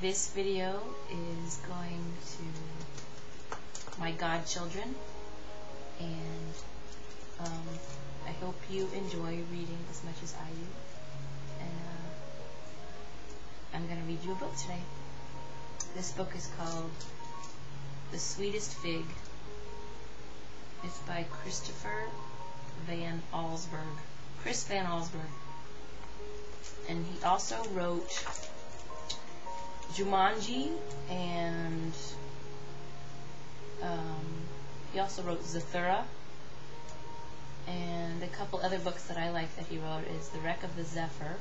This video is going to my godchildren, and I hope you enjoy reading as much as I do. And I'm going to read you a book today. This book is called The Sweetest Fig. It's by Chris Van Allsburg. And he also wrote Jumanji, and he also wrote Zathura, and a couple other books that I like that he wrote is The Wreck of the Zephyr,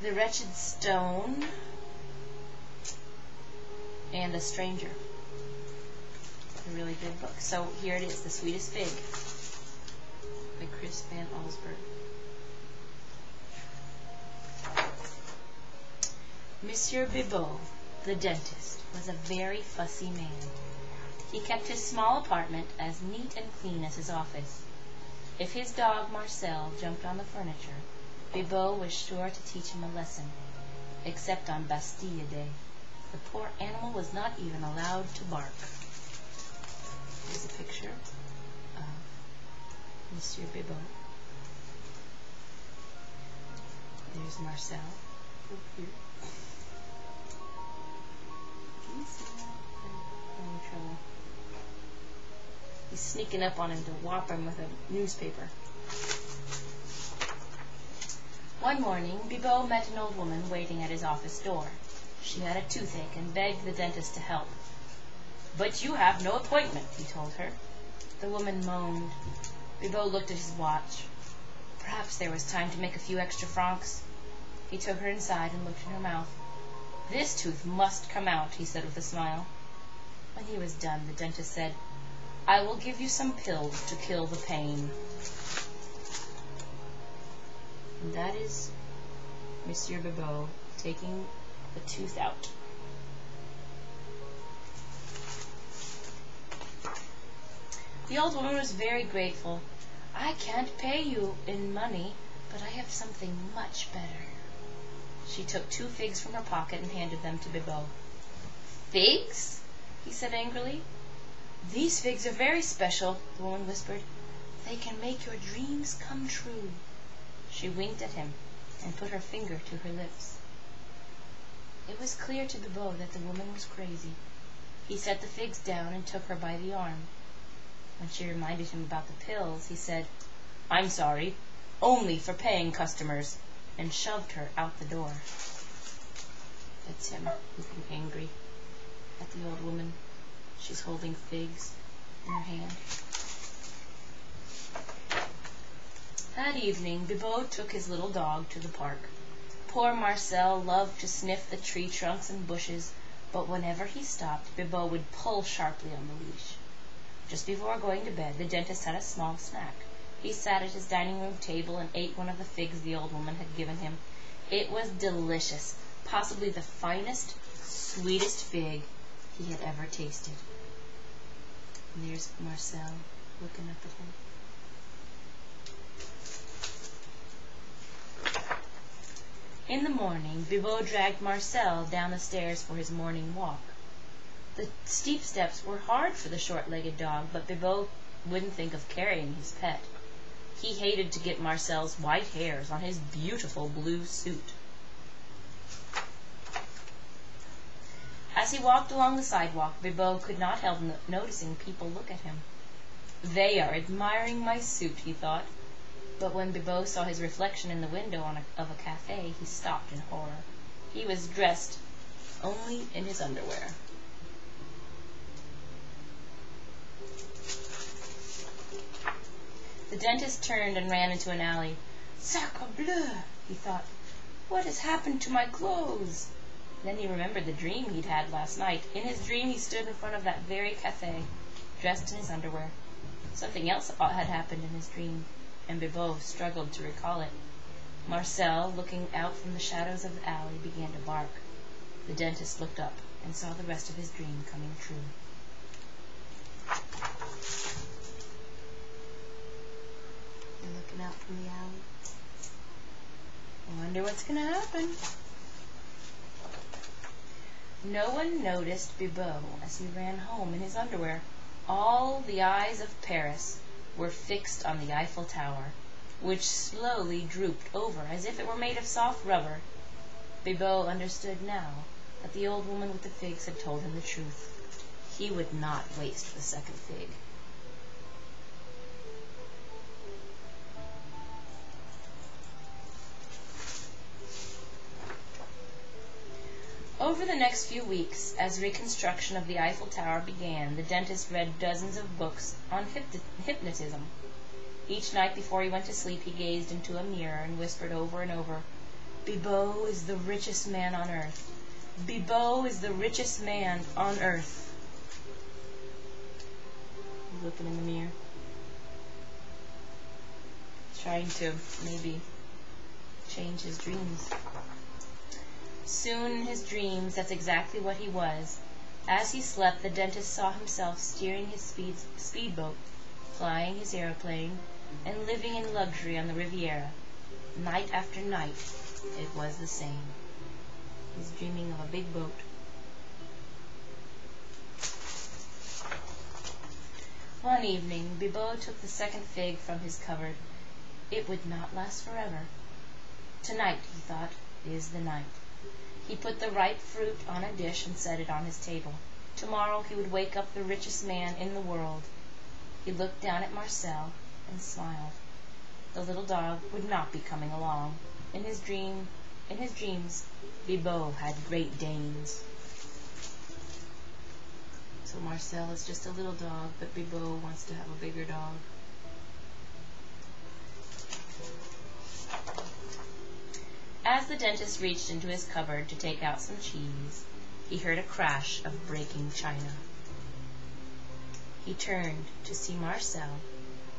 The Wretched Stone, and A Stranger. It's a really good book. So here it is, The Sweetest Fig by Chris Van Allsburg. Monsieur Bibot, the dentist, was a very fussy man. He kept his small apartment as neat and clean as his office. If his dog Marcel jumped on the furniture, Bibot was sure to teach him a lesson, except on Bastille Day. The poor animal was not even allowed to bark. Here's a picture of Monsieur Bibot. There's Marcel over here. He's sneaking up on him to whop him with a newspaper. One morning, Bibot met an old woman waiting at his office door. She had a toothache and begged the dentist to help. "But you have no appointment," he told her. The woman moaned. Bibot looked at his watch. Perhaps there was time to make a few extra francs. He took her inside and looked in her mouth. "This tooth must come out," he said with a smile. When he was done, the dentist said, "I will give you some pills to kill the pain." And that is Monsieur Bibot taking the tooth out. The old woman was very grateful. "I can't pay you in money, but I have something much better." She took 2 figs from her pocket and handed them to Bibot. "Figs?" he said angrily. "These figs are very special," the woman whispered. "They can make your dreams come true." She winked at him and put her finger to her lips. It was clear to Bibot that the woman was crazy. He set the figs down and took her by the arm. When she reminded him about the pills, he said, "I'm sorry, only for paying customers," and shoved her out the door. That's him, looking angry at the old woman. She's holding figs in her hand. That evening, Bibot took his little dog to the park. Poor Marcel loved to sniff the tree trunks and bushes, but whenever he stopped, Bibot would pull sharply on the leash. Just before going to bed, the dentist had a small snack. He sat at his dining room table and ate one of the figs the old woman had given him. It was delicious, possibly the finest, sweetest fig he had ever tasted. And there's Marcel looking up at him. In the morning, Bibot dragged Marcel down the stairs for his morning walk. The steep steps were hard for the short-legged dog, but Bibot wouldn't think of carrying his pet. He hated to get Marcel's white hairs on his beautiful blue suit. As he walked along the sidewalk, Bibot could not help noticing people look at him. "They are admiring my suit," he thought. But when Bibot saw his reflection in the window of a cafe, he stopped in horror. He was dressed only in his underwear. The dentist turned and ran into an alley. "Sacre bleu!" he thought. "What has happened to my clothes?" Then he remembered the dream he'd had last night. In his dream, he stood in front of that very cafe, dressed in his underwear. Something else had happened in his dream, and Bibot struggled to recall it. Marcel, looking out from the shadows of the alley, began to bark. The dentist looked up and saw the rest of his dream coming true. They're looking out from the alley. I wonder what's going to happen. No one noticed Bibot as he ran home in his underwear. All the eyes of Paris were fixed on the Eiffel Tower, which slowly drooped over as if it were made of soft rubber. Bibot understood now that the old woman with the figs had told him the truth. He would not waste the second fig. Over the next few weeks, as reconstruction of the Eiffel Tower began, the dentist read dozens of books on hypnotism. Each night before he went to sleep, he gazed into a mirror and whispered over and over, "Bibot is the richest man on earth. Bibot is the richest man on earth." He's looking in the mirror, trying to maybe change his dreams. Soon in his dreams, that's exactly what he was. As he slept, the dentist saw himself steering his speedboat, flying his airplane, and living in luxury on the Riviera. Night after night, it was the same. He's dreaming of a big boat. One evening, Bibot took the second fig from his cupboard. It would not last forever. Tonight, he thought, is the night. He put the ripe fruit on a dish and set it on his table. Tomorrow he would wake up the richest man in the world. He looked down at Marcel and smiled. The little dog would not be coming along. In his dreams, Bibot had Great Danes. So Marcel is just a little dog, but Bibot wants to have a bigger dog. As the dentist reached into his cupboard to take out some cheese, he heard a crash of breaking china. He turned to see Marcel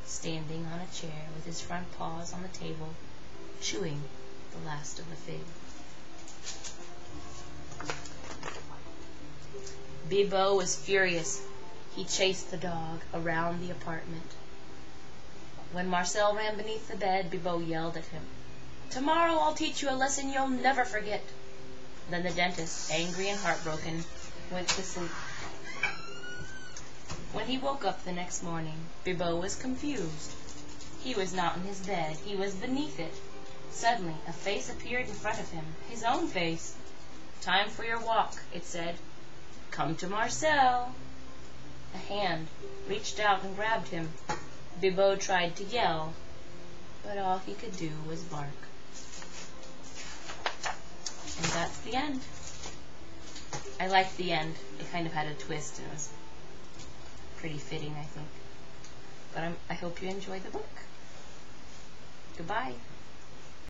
standing on a chair with his front paws on the table, chewing the last of the fig. Bibot was furious. He chased the dog around the apartment. When Marcel ran beneath the bed, Bibot yelled at him, "Tomorrow I'll teach you a lesson you'll never forget." Then the dentist, angry and heartbroken, went to sleep. When he woke up the next morning, Bibot was confused. He was not in his bed. He was beneath it. Suddenly, a face appeared in front of him, his own face. "Time for your walk," it said. "Come to Marcel." A hand reached out and grabbed him. Bibot tried to yell, but all he could do was bark. And that's the end. I liked the end. It kind of had a twist, and it was pretty fitting, I think. But I hope you enjoyed the book. Goodbye.